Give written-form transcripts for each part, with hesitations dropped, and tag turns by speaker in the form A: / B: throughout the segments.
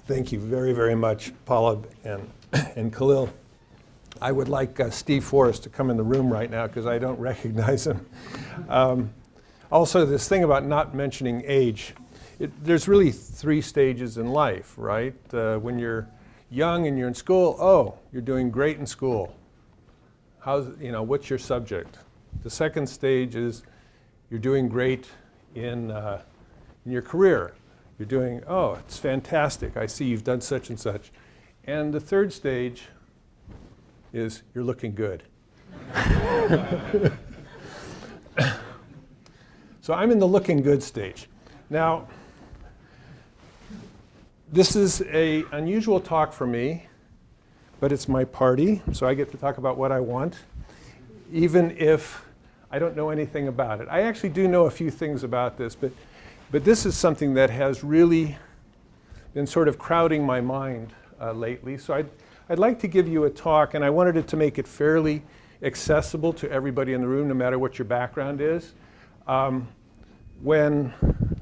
A: Thank you very, very much, Paula and Khalil. I would like Steve Forrest to come in the room right now because I don't recognize him. Also, this thing about not mentioning age, there's really 3 stages in life, right? When you're young and you're in school, oh, you're doing great in school. What's your subject? The second stage is you're doing great in your career. You're doing, oh, it's fantastic. I see you've done such and such. And the third stage is you're looking good. So I'm in the looking good stage. Now, this is an unusual talk for me, but it's my party, so I get to talk about what I want, even if I don't know anything about it. I actually do know a few things about this, but this is something that has really been sort of crowding my mind lately. So I'd like to give you a talk, and I wanted it to make it fairly accessible to everybody in the room, no matter what your background is. When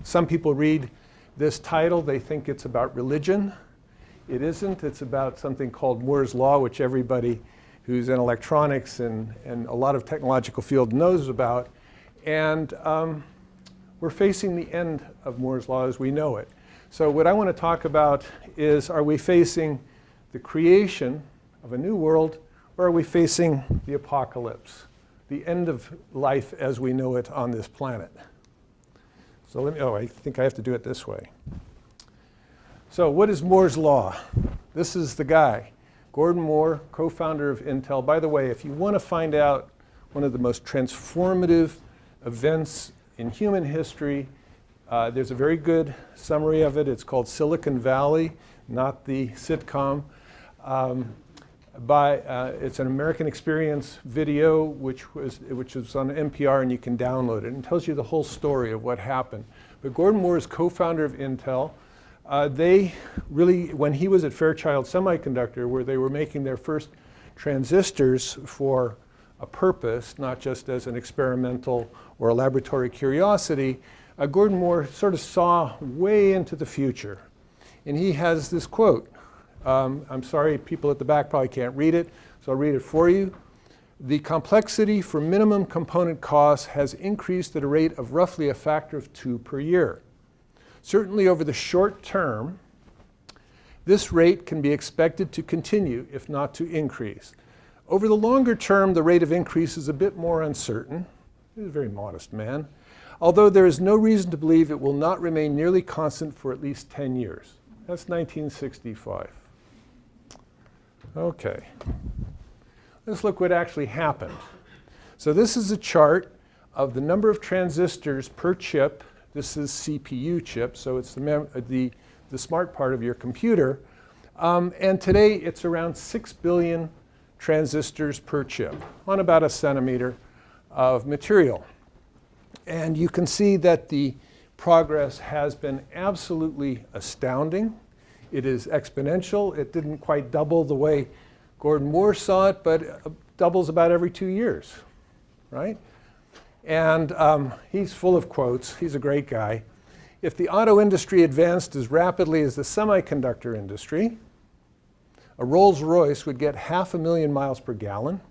A: some people read this title, they think it's about religion. It isn't. It's about something called Moore's Law, which everybody who's in electronics and a lot of technological field knows about. And we're facing the end of Moore's Law as we know it. So what I want to talk about is, are we facing the creation of a new world, or are we facing the apocalypse, the end of life as we know it on this planet? So I think I have to do it this way. So what is Moore's Law? This is the guy, Gordon Moore, co-founder of Intel. By the way, if you want to find out one of the most transformative events in human history, there's a very good summary of it. It's called Silicon Valley, not the sitcom. It's an American Experience video, which was on NPR, and you can download it. And it tells you the whole story of what happened. But Gordon Moore is co-founder of Intel. They really, when he was at Fairchild Semiconductor, where they were making their first transistors for a purpose, not just as an experimental or a laboratory curiosity, Gordon Moore sort of saw way into the future. And he has this quote. I'm sorry, people at the back probably can't read it, so I'll read it for you. The complexity for minimum component costs has increased at a rate of roughly a factor of 2 per year. Certainly over the short term, this rate can be expected to continue, if not to increase. Over the longer term, the rate of increase is a bit more uncertain. He's a very modest man. Although there is no reason to believe it will not remain nearly constant for at least 10 years. That's 1965. Okay. Let's look what actually happened. So this is a chart of the number of transistors per chip. This is CPU chip, so it's the smart part of your computer. And today it's around 6 billion transistors per chip on about a centimeter of material. And you can see that the progress has been absolutely astounding. It is exponential. It didn't quite double the way Gordon Moore saw it, but it doubles about every 2 years, right? And he's full of quotes. He's a great guy. If the auto industry advanced as rapidly as the semiconductor industry, a Rolls-Royce would get 500,000 miles per gallon,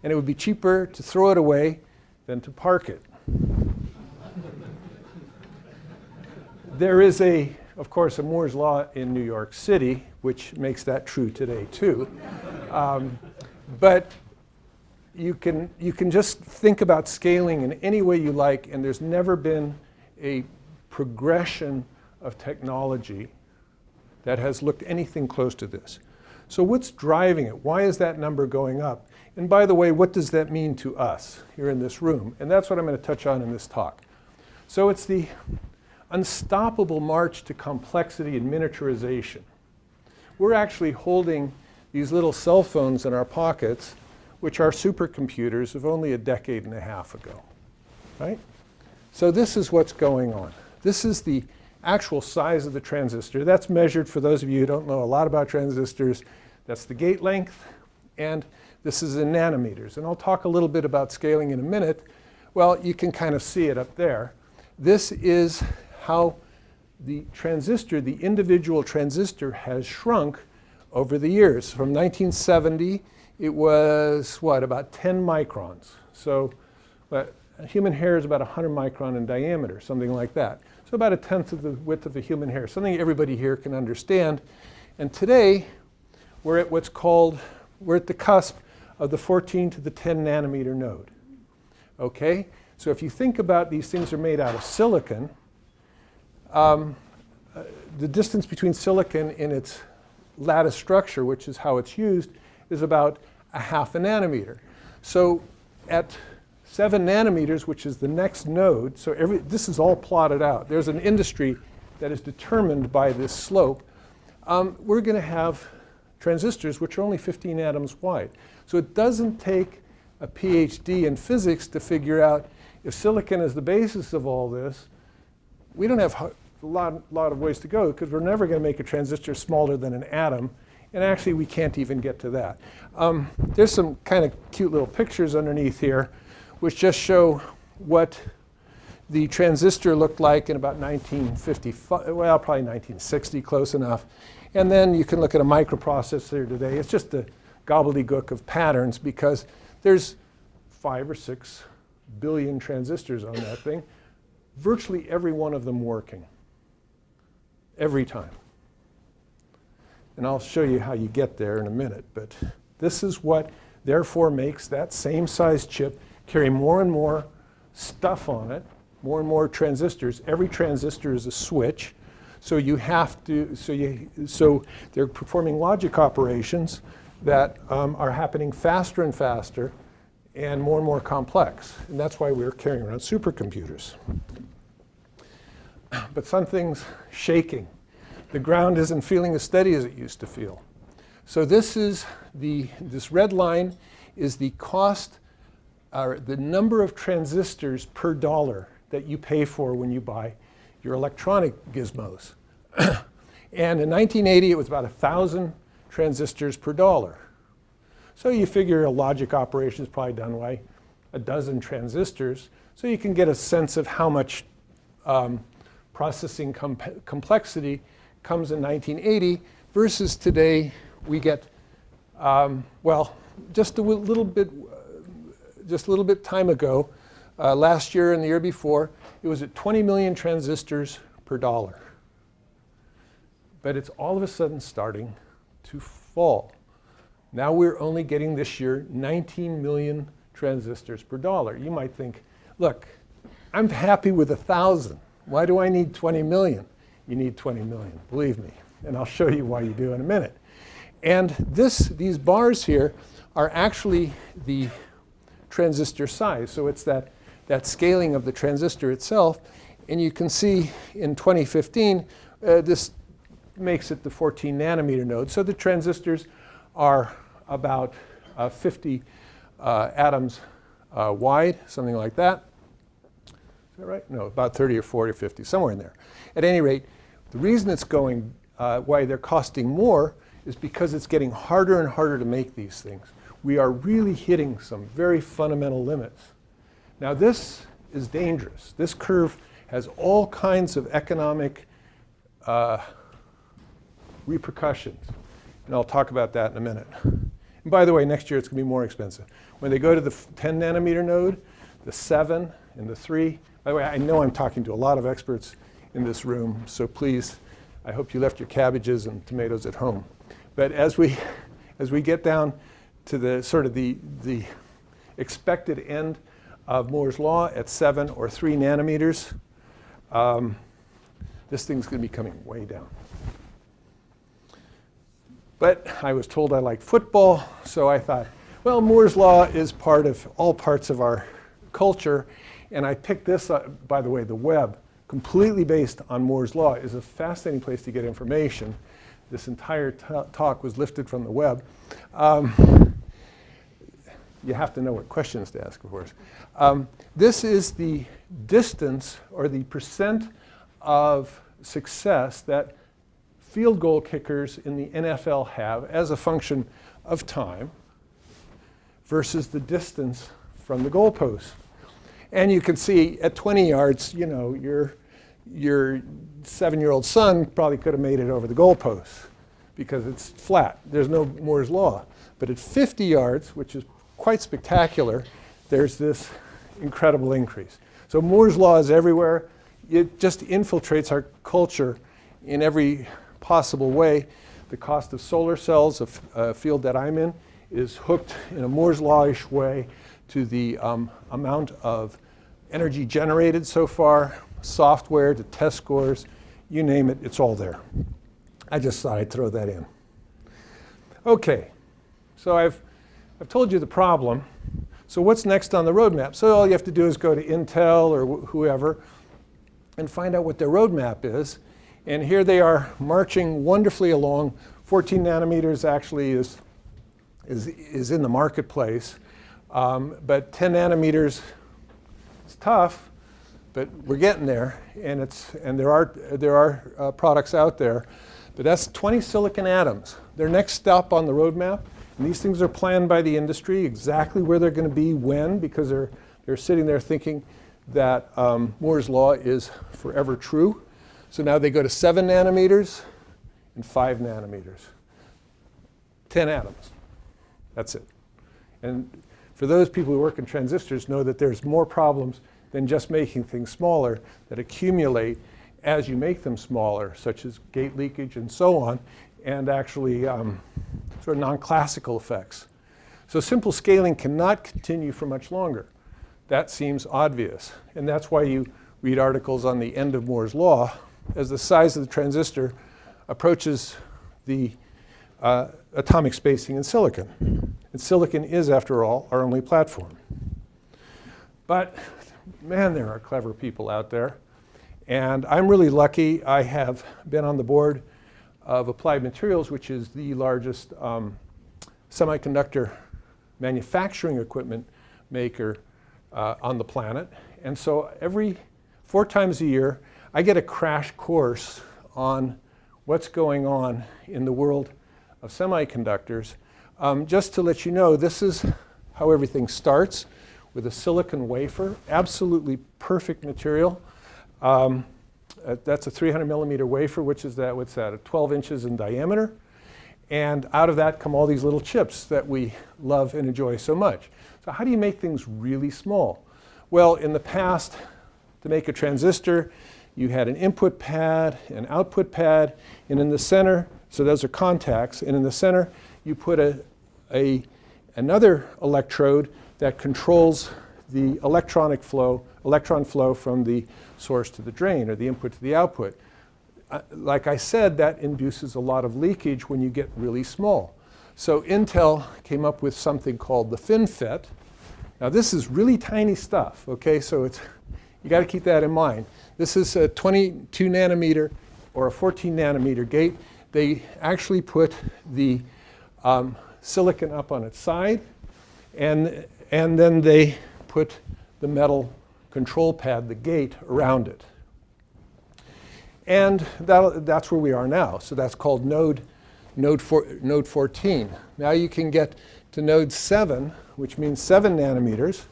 A: and it would be cheaper to throw it away than to park it. There is, of course, a Moore's Law in New York City, which makes that true today, too. But you can just think about scaling in any way you like, and there's never been a progression of technology that has looked anything close to this. So what's driving it? Why is that number going up? And by the way, what does that mean to us here in this room? And that's what I'm going to touch on in this talk. So it's the unstoppable march to complexity and miniaturization. We're actually holding these little cell phones in our pockets, which are supercomputers of only a decade and a half ago, right? So this is what's going on. This is the actual size of the transistor. That's measured, for those of you who don't know a lot about transistors, that's the gate length, and this is in nanometers. And I'll talk a little bit about scaling in a minute. Well, you can kind of see it up there. This is how the transistor, the individual transistor, has shrunk over the years. From 1970, it was, what, about 10 microns. So a human hair is about 100 micron in diameter, something like that. So about a tenth of the width of a human hair, something everybody here can understand. And today, we're at we're at the cusp of the 14 to the 10 nanometer node. Okay? So if you think about these things are made out of silicon, the distance between silicon and its lattice structure, which is how it's used, is about a half a nanometer. So at 7 nanometers, which is the next node, so this is all plotted out. There's an industry that is determined by this slope. We're going to have transistors which are only 15 atoms wide. So it doesn't take a PhD in physics to figure out if silicon is the basis of all this. We don't have a lot of ways to go because we're never going to make a transistor smaller than an atom. And actually, we can't even get to that. There's some kind of cute little pictures underneath here which just show what the transistor looked like in about 1955, well, probably 1960, close enough. And then you can look at a microprocessor today. It's just a gobbledygook of patterns because there's 5 or 6 billion transistors on that thing, virtually every one of them working, every time. And I'll show you how you get there in a minute. But this is what, therefore, makes that same size chip carry more and more stuff on it, more and more transistors. Every transistor is a switch. So you have to, so they're performing logic operations that are happening faster and faster and more complex. And that's why we're carrying around supercomputers. But something's shaking. The ground isn't feeling as steady as it used to feel. So this red line is the cost, the number of transistors per dollar that you pay for when you buy your electronic gizmos. And in 1980, it was about 1,000 transistors per dollar. So you figure a logic operation is probably done by a dozen transistors. So you can get a sense of how much processing complexity comes in 1980 versus today we get, well, just a little bit time ago, last year and the year before, it was at 20 million transistors per dollar. But it's all of a sudden starting to fall. Now we're only getting this year 19 million transistors per dollar. You might think, look, I'm happy with 1,000. Why do I need 20 million? You need 20 million, believe me. And I'll show you why you do in a minute. And these bars here are actually the transistor size. So it's that scaling of the transistor itself. And you can see in 2015, this makes it the 14 nanometer node. So the transistors are about 50 atoms wide, something like that. Is that right? No, about 30 or 40 or 50, somewhere in there. At any rate, the reason it's going, why they're costing more is because it's getting harder and harder to make these things. We are really hitting some very fundamental limits. Now this is dangerous. This curve has all kinds of economic repercussions. And I'll talk about that in a minute. And by the way, next year it's going to be more expensive. When they go to the 10 nanometer node, the 7 and the 3, by the way, I know I'm talking to a lot of experts in this room, so please, I hope you left your cabbages and tomatoes at home. But as we get down to the sort of the expected end of Moore's law at 7 or 3 nanometers, this thing's going to be coming way down. But I was told I like football, so I thought, well, Moore's law is part of all parts of our culture. And I picked this up, by the way, the web, completely based on Moore's law, is a fascinating place to get information. This entire talk was lifted from the web. You have to know what questions to ask, of course. This is the distance or the percent of success that field goal kickers in the NFL have as a function of time versus the distance from the goalpost. And you can see at 20 yards, you know, your 7-year-old son probably could have made it over the goalposts because it's flat. There's no Moore's law. But at 50 yards, which is quite spectacular, there's this incredible increase. So Moore's law is everywhere. It just infiltrates our culture in every possible way. The cost of solar cells, a field that I'm in, is hooked in a Moore's law-ish way to the amount of energy generated so far, software to test scores, you name it, it's all there. I just thought I'd throw that in. Okay, so I've told you the problem. So what's next on the roadmap? So all you have to do is go to Intel or whoever and find out what their roadmap is. And here they are marching wonderfully along. 14 nanometers actually is in the marketplace. But 10 nanometers, it's tough, but we're getting there. And there are products out there. But that's 20 silicon atoms. Their next stop on the roadmap. And these things are planned by the industry, exactly where they're going to be when, because they're sitting there thinking that Moore's law is forever true. So now they go to 7 nanometers and 5 nanometers. 10 atoms. That's it. And for those people who work in transistors know that there's more problems than just making things smaller that accumulate as you make them smaller, such as gate leakage and so on, and actually sort of non-classical effects. So simple scaling cannot continue for much longer. That seems obvious. And that's why you read articles on the end of Moore's law as the size of the transistor approaches the atomic spacing in silicon. And silicon is, after all, our only platform. But man, there are clever people out there. And I'm really lucky. I have been on the board of Applied Materials, which is the largest semiconductor manufacturing equipment maker on the planet. And so every 4 times a year, I get a crash course on what's going on in the world of semiconductors. Just to let you know, this is how everything starts with a silicon wafer, absolutely perfect material. That's a 300 millimeter wafer, which is what's that, 12 inches in diameter. And out of that come all these little chips that we love and enjoy so much. So how do you make things really small? Well, in the past, to make a transistor, you had an input pad, an output pad, and in the center, so those are contacts, and in the center, you put another electrode that controls the electron flow from the source to the drain, or the input to the output. Like I said, that induces a lot of leakage when you get really small. So Intel came up with something called the FinFET. Now this is really tiny stuff, okay? So you got to keep that in mind. This is a 22 nanometer or a 14 nanometer gate. They actually put the silicon up on its side, and then they put the metal control pad, the gate, around it. And that's where we are now. So that's called node 14. Now you can get to node 7, which means 7 nanometers.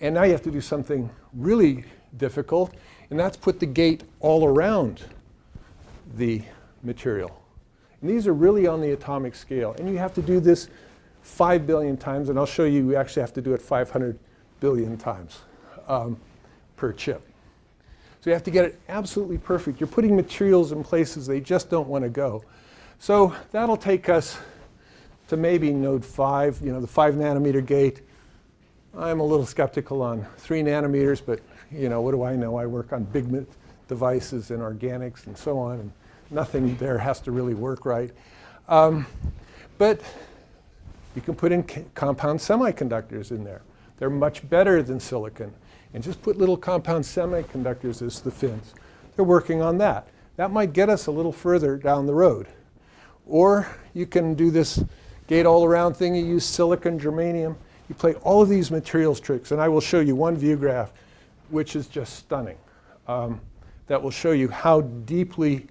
A: And now you have to do something really difficult, and that's put the gate all around the material. And these are really on the atomic scale. And you have to do this 5 billion times, and I'll show you actually have to do it 500 billion times per chip. So you have to get it absolutely perfect. You're putting materials in places they just don't want to go. So that'll take us to maybe node 5, the 5 nanometer gate. I'm a little skeptical on 3 nanometers, but what do I know? I work on big devices and organics and so on, and nothing there has to really work right. But you can put in compound semiconductors in there. They're much better than silicon. And just put little compound semiconductors as the fins. They're working on that. That might get us a little further down the road. Or you can do this gate all around thing. You use silicon, germanium. You play all of these materials tricks. And I will show you one view graph, which is just stunning. That will show you how deeply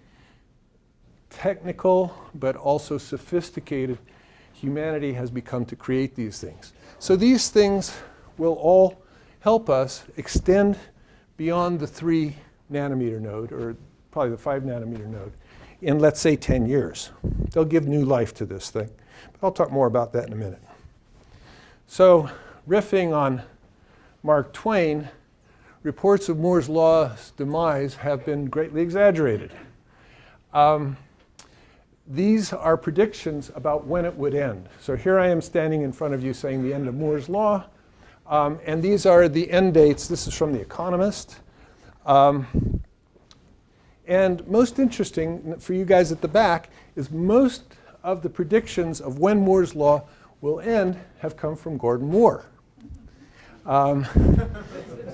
A: technical, but also sophisticated humanity has become to create these things. So these things will all help us extend beyond the 3 nanometer node, or probably the 5 nanometer node, in, let's say, 10 years. They'll give new life to this thing. But I'll talk more about that in a minute. So, riffing on Mark Twain, reports of Moore's Law's demise have been greatly exaggerated. These are predictions about when it would end. So here I am standing in front of you saying the end of Moore's Law. And these are the end dates. This is from The Economist. And most interesting for you guys at the back is most of the predictions of when Moore's Law will end have come from Gordon Moore.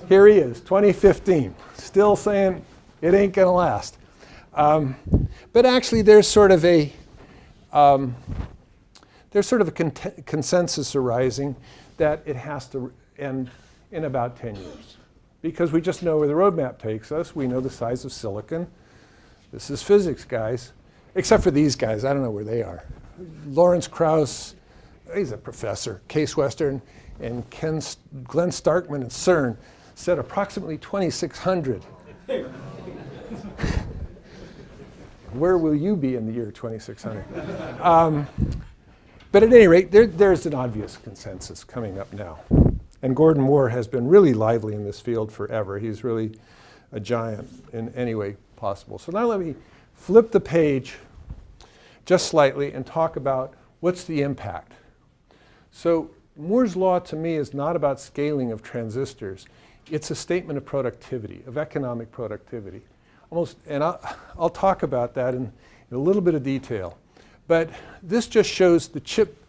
A: Here he is, 2015, still saying it ain't going to last. But actually, there's sort of a consensus arising that it has to end in about 10 years, because we just know where the roadmap takes us. We know the size of silicon. This is physics, guys, except for these guys. I don't know where they are. Lawrence Krauss, he's a professor. Case Western and Glenn Starkman at CERN said approximately 2600. Where will you be in the year 2600? But at any rate, there's an obvious consensus coming up now. And Gordon Moore has been really lively in this field forever. He's really a giant in any way possible. So now let me flip the page just slightly and talk about what's the impact. So Moore's Law to me is not about scaling of transistors. It's a statement of productivity, of economic productivity. And I'll talk about that in a little bit of detail. But this just shows the chip,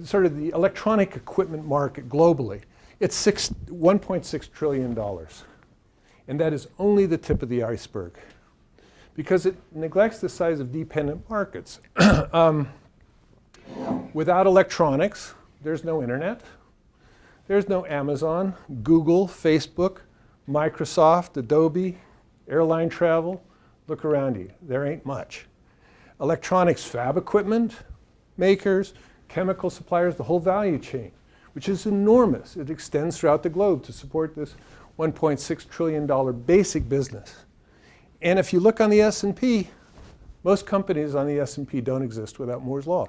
A: sort of the electronic equipment market globally. It's $1.6 trillion. And that is only the tip of the iceberg, because it neglects the size of dependent markets. Without electronics, there's no internet. There's no Amazon, Google, Facebook, Microsoft, Adobe, airline travel. Look around you. There ain't much. Electronics fab equipment makers, chemical suppliers, the whole value chain, which is enormous. It extends throughout the globe to support this $1.6 trillion basic business. And if you look on the S&P, most companies on the S&P don't exist without Moore's Law.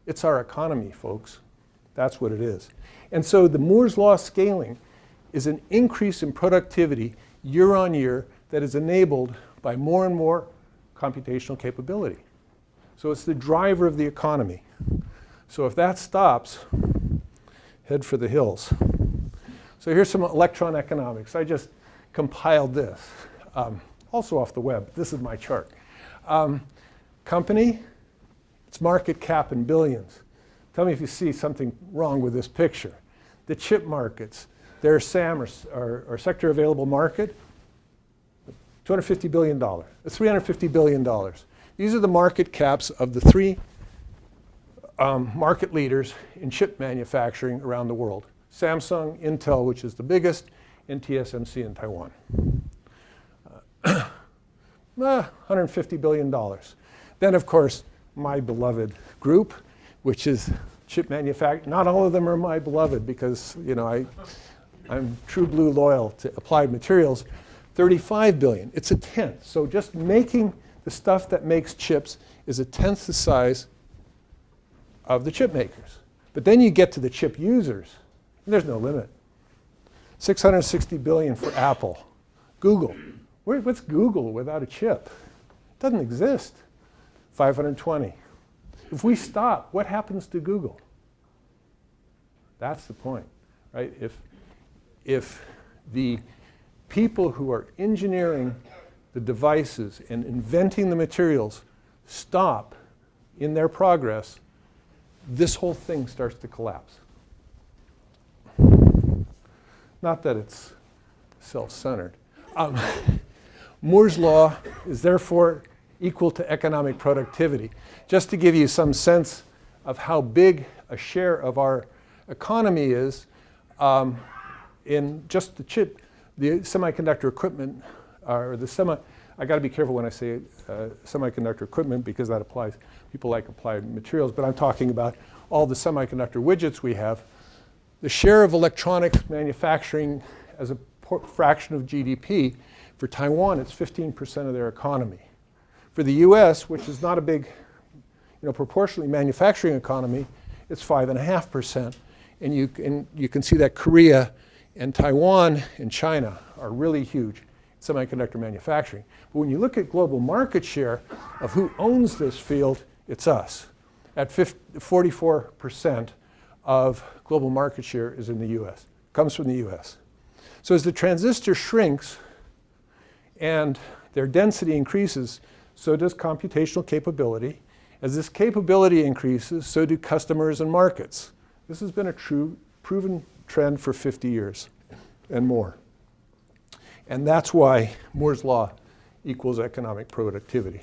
A: It's our economy, folks. That's what it is. And so the Moore's Law scaling is an increase in productivity year on year that is enabled by more and more computational capability. So it's the driver of the economy. So if that stops, head for the hills. So here's some Electron Economics. I just compiled this, also off the web. This is my chart. Company, its market cap in billions. Tell me if you see something wrong with this picture. The chip markets, their SAM, or sector available market, $250 billion. It's $350 billion. These are the market caps of the three market leaders in chip manufacturing around the world. Samsung, Intel, which is the biggest, and TSMC in Taiwan. $150 billion. Then, of course, my beloved group, which is chip manufacturing. Not all of them are my beloved because, you know, I'm true blue loyal to Applied Materials. $35 billion. It's a tenth. So just making the stuff that makes chips is a tenth the size of the chip makers. But then you get to the chip users, and there's no limit. $660 billion for Apple. Google. What's Google without a chip? It doesn't exist. 520. If we stop, what happens to Google? That's the point, right? If the people who are engineering the devices and inventing the materials stop in their progress, this whole thing starts to collapse. Not that it's self-centered. Moore's Law is therefore equal to economic productivity. Just to give you some sense of how big a share of our economy is, in just the semiconductor equipment, or I got to be careful when I say semiconductor equipment because that applies, people like Applied Materials, but I'm talking about all the semiconductor widgets we have. The share of electronics manufacturing as a fraction of GDP. For Taiwan, it's 15% of their economy. For the US, which is not a big, proportionally manufacturing economy, it's 5.5%. And you can see that Korea and Taiwan and China are really huge in semiconductor manufacturing. But when you look at global market share of who owns this field, it's us. At 44% of global market share is in the US, comes from the US. So as the transistor shrinks and their density increases, so does computational capability. As this capability increases, so do customers and markets. This has been a true, proven trend for 50 years and more. And that's why Moore's law equals economic productivity.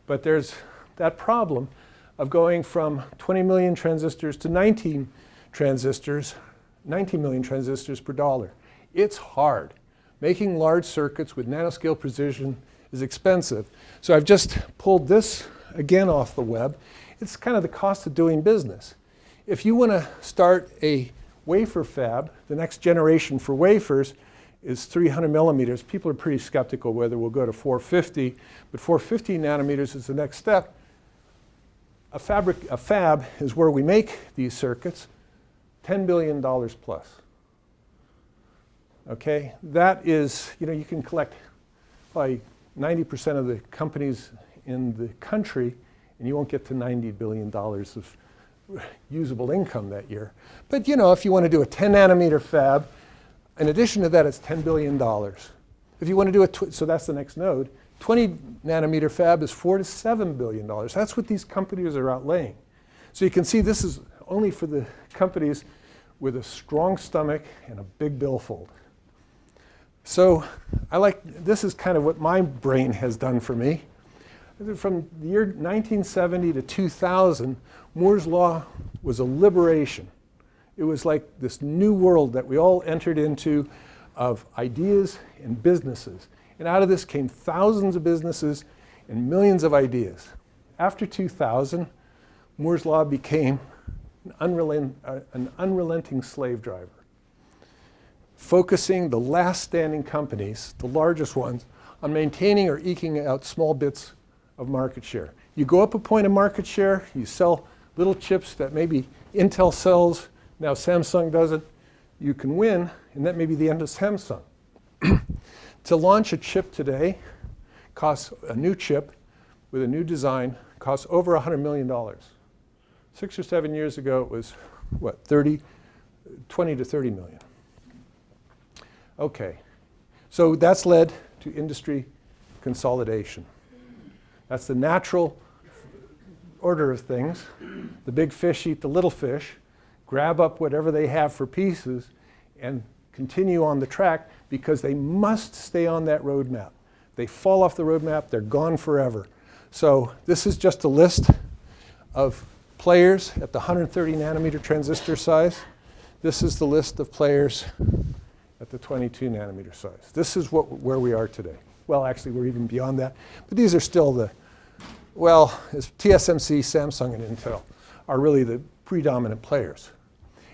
A: But there's that problem of going from 20 million transistors to 19 million transistors per dollar. It's hard. Making large circuits with nanoscale precision is expensive. So I've just pulled this again off the web. It's kind of the cost of doing business. If you want to start a wafer fab, the next generation for wafers is 300 millimeters. People are pretty skeptical whether we'll go to 450, but 450 nanometers is the next step. A fab is where we make these circuits, $10 billion plus. Okay, that is, you can collect probably 90% of the companies in the country, and you won't get to $90 billion of usable income that year. But if you want to do a 10 nanometer fab, in addition to that, it's $10 billion. If you want to do so that's the next node, 20 nanometer fab is $4 to $7 billion. That's what these companies are outlaying. So you can see this is only for the companies with a strong stomach and a big billfold. So this is kind of what my brain has done for me. From the year 1970 to 2000, Moore's law was a liberation. It was like this new world that we all entered into of ideas and businesses. And out of this came thousands of businesses and millions of ideas. After 2000, Moore's law became an unrelenting slave driver, focusing the last standing companies, the largest ones, on maintaining or eking out small bits of market share. You go up a point of market share, you sell little chips that maybe Intel sells, now Samsung does it, you can win, and that may be the end of Samsung. To launch a chip today costs a new chip with a new design, costs over $100 million. 6 or 7 years ago, it was, 20 to 30 million. Okay, so that's led to industry consolidation. That's the natural order of things. The big fish eat the little fish, grab up whatever they have for pieces, and continue on the track because they must stay on that roadmap. They fall off the roadmap, they're gone forever. So this is just a list of players at the 130 nanometer transistor size. This is the list of players at the 22 nanometer size. This is where we are today. Well, actually, we're even beyond that. But these are still TSMC, Samsung, and Intel are really the predominant players.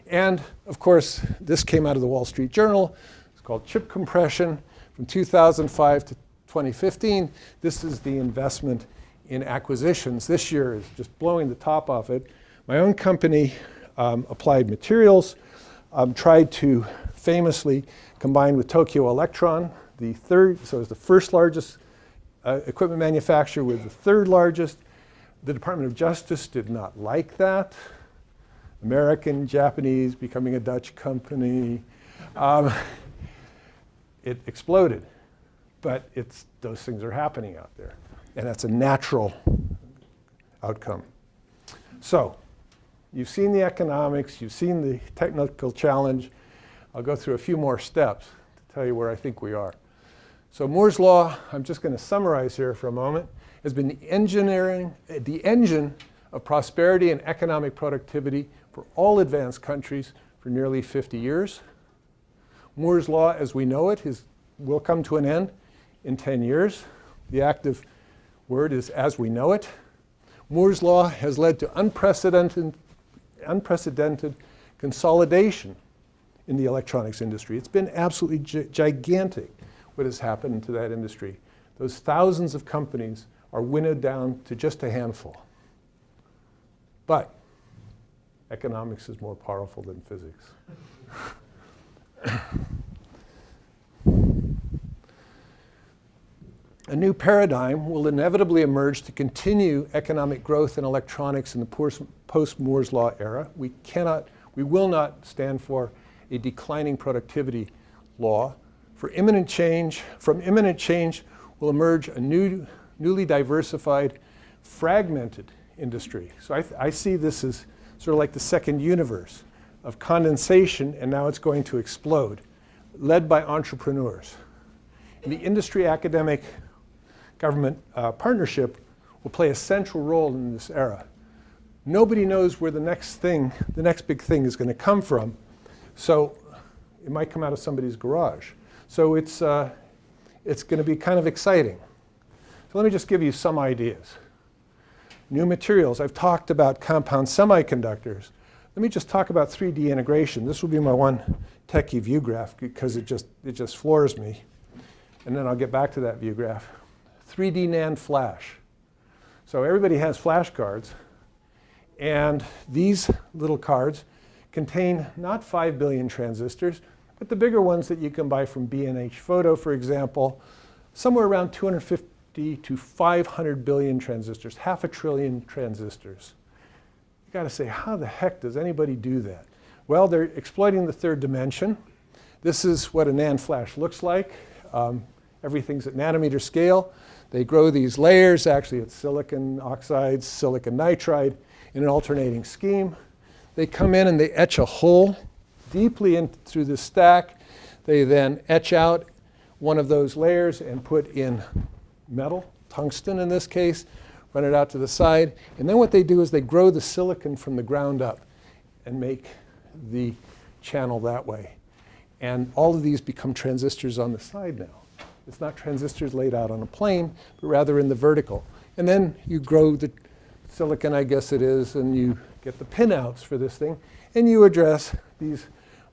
A: And, of course, this came out of the Wall Street Journal. It's called chip compression from 2005 to 2015. This is the investment in acquisitions. This year is just blowing the top off it. My own company, Applied Materials, tried to famously combine with Tokyo Electron, so it's the first largest equipment manufacturer with the third largest. The Department of Justice did not like that. American, Japanese, becoming a Dutch company. It exploded. But those things are happening out there. And that's a natural outcome. So you've seen the economics, you've seen the technical challenge. I'll go through a few more steps to tell you where I think we are. So Moore's law, I'm just going to summarize here for a moment, has been the engine of prosperity and economic productivity for all advanced countries for nearly 50 years. Moore's law, as we know it, will come to an end in 10 years. The active word is as we know it. Moore's law has led to unprecedented consolidation in the electronics industry. It's been absolutely gigantic what has happened to that industry. Those thousands of companies are winnowed down to just a handful. But economics is more powerful than physics. A new paradigm will inevitably emerge to continue economic growth in electronics in the post-Moore's Law era. We will not stand for a declining productivity law. From imminent change will emerge a newly diversified, fragmented industry. So I see this as sort of like the second universe of condensation, and now it's going to explode, led by entrepreneurs. And the industry, academic, government partnership will play a central role in this era. Nobody knows where the next big thing is going to come from, so it might come out of somebody's garage. So it's going to be kind of exciting. So let me just give you some ideas. New materials. I've talked about compound semiconductors. Let me just talk about 3D integration. This will be my one techie view graph because it just floors me. And then I'll get back to that view graph. 3D NAND flash. So everybody has flash cards. And these little cards contain not 5 billion transistors, but the bigger ones that you can buy from B&H Photo, for example, somewhere around 250 to 500 billion transistors, 500 billion transistors. You got to say, how the heck does anybody do that? Well, they're exploiting the third dimension. This is what a NAND flash looks like. Everything's at nanometer scale. They grow these layers. Actually, it's silicon oxides, silicon nitride in an alternating scheme. They come in and they etch a hole deeply in through the stack. They then etch out one of those layers and put in metal, tungsten in this case, run it out to the side. And then what they do is they grow the silicon from the ground up and make the channel that way. And all of these become transistors on the side now. It's not transistors laid out on a plane, but rather in the vertical. And then you grow the silicon, I guess it is, and you get the pinouts for this thing, and you address these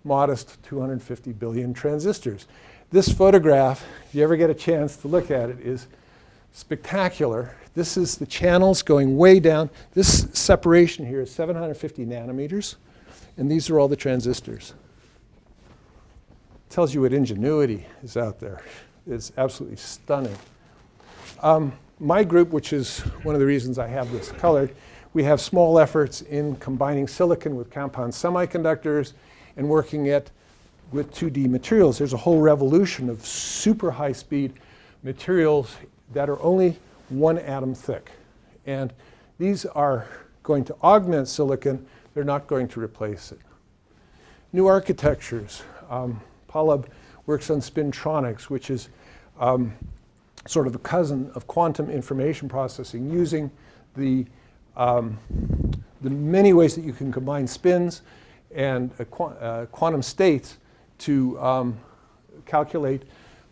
A: modest 250 billion transistors. This photograph, if you ever get a chance to look at it, is spectacular. This is the channels going way down. This separation here is 750 nanometers, and these are all the transistors. Tells you what ingenuity is out there. It's absolutely stunning. My group, which is one of the reasons I have this colored, we have small efforts in combining silicon with compound semiconductors and working with 2D materials. There's a whole revolution of super high speed materials that are only 1 atom thick. And these are going to augment silicon. They're not going to replace it. New architectures. Paulab works on spintronics, which is sort of a cousin of quantum information processing, using the many ways that you can combine spins and quantum states to calculate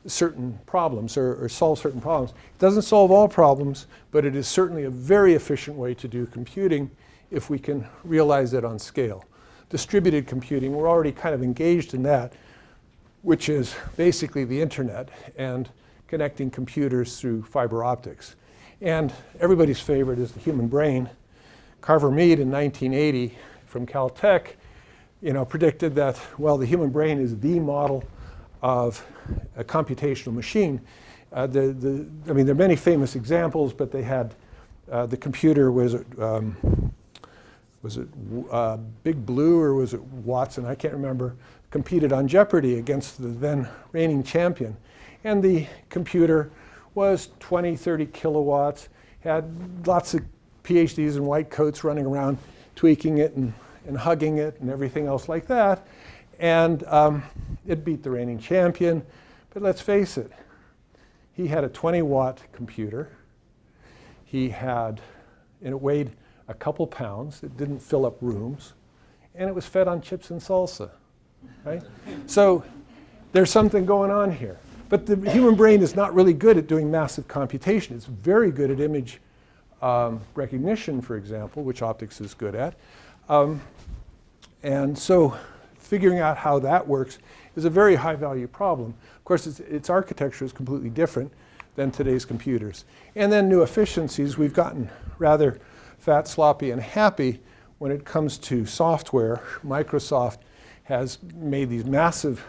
A: certain problems or solve certain problems. It doesn't solve all problems, but it is certainly a very efficient way to do computing if we can realize it on scale. Distributed computing, we're already kind of engaged in that, which is basically the internet and connecting computers through fiber optics. And everybody's favorite is the human brain. Carver Mead in 1980 from Caltech, predicted that, well, the human brain is the model of a computational machine. There are many famous examples, but they had the computer, was it Big Blue or was it Watson? I can't remember. Competed on Jeopardy against the then reigning champion. And the computer was 20, 30 kilowatts, had lots of PhDs in white coats running around tweaking it and hugging it and everything else like that. And it beat the reigning champion. But let's face it, he had a 20-watt computer. And it weighed a couple pounds. It didn't fill up rooms. And it was fed on chips and salsa. Right? So there's something going on here. But the human brain is not really good at doing massive computation. It's very good at image recognition, for example, which optics is good at. And so figuring out how that works is a very high value problem. Of course, its architecture is completely different than today's computers. And then new efficiencies. We've gotten rather fat, sloppy, and happy when it comes to software. Microsoft has made these massive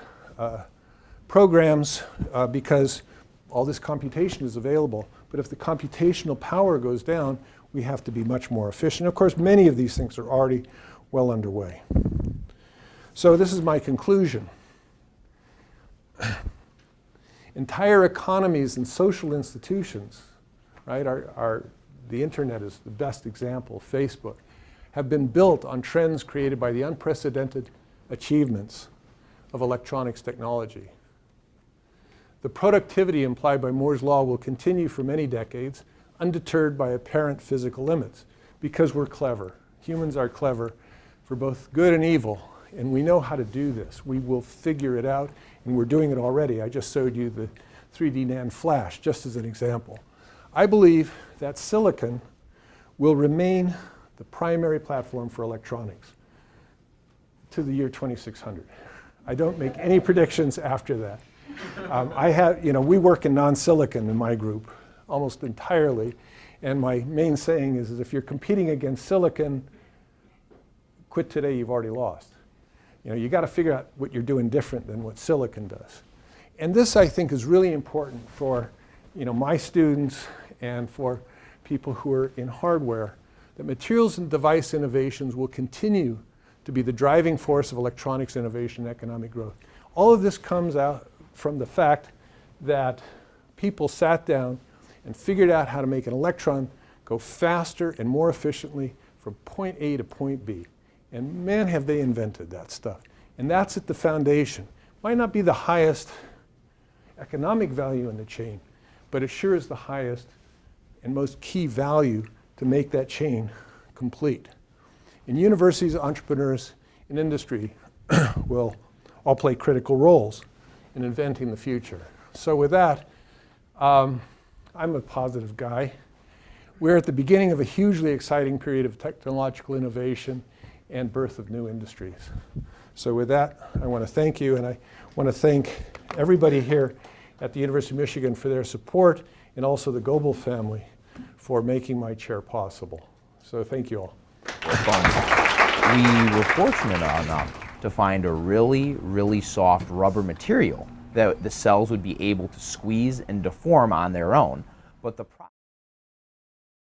A: programs because all this computation is available. But if the computational power goes down, we have to be much more efficient. Of course, many of these things are already well underway. So this is my conclusion. Entire economies and social institutions, right, the internet is the best example, Facebook, have been built on trends created by the unprecedented achievements of electronics technology. The productivity implied by Moore's law will continue for many decades, undeterred by apparent physical limits, because we're clever. Humans are clever for both good and evil, and we know how to do this. We will figure it out, and we're doing it already. I just showed you the 3D NAND flash, just as an example. I believe that silicon will remain the primary platform for electronics to the year 2600. I don't make any predictions after that. We work in non-silicon in my group almost entirely, and my main saying is if you're competing against silicon, quit today, you've already lost. You got to figure out what you're doing different than what silicon does. And this, I think, is really important for my students and for people who are in hardware, that materials and device innovations will continue to be the driving force of electronics innovation and economic growth. All of this comes out from the fact that people sat down and figured out how to make an electron go faster and more efficiently from point A to point B. And man, have they invented that stuff. And that's at the foundation. Might not be the highest economic value in the chain, but it sure is the highest and most key value to make that chain complete. In universities, entrepreneurs, and industry will all play critical roles in inventing the future. So with that, I'm a positive guy. We're at the beginning of a hugely exciting period of technological innovation and birth of new industries. So with that, I want to thank you, and I want to thank everybody here at the University of Michigan for their support, and also the Goebel family for making my chair possible. So thank you all.
B: We were fortunate enough to find a really, really soft rubber material that the cells would be able to squeeze and deform on their own. But the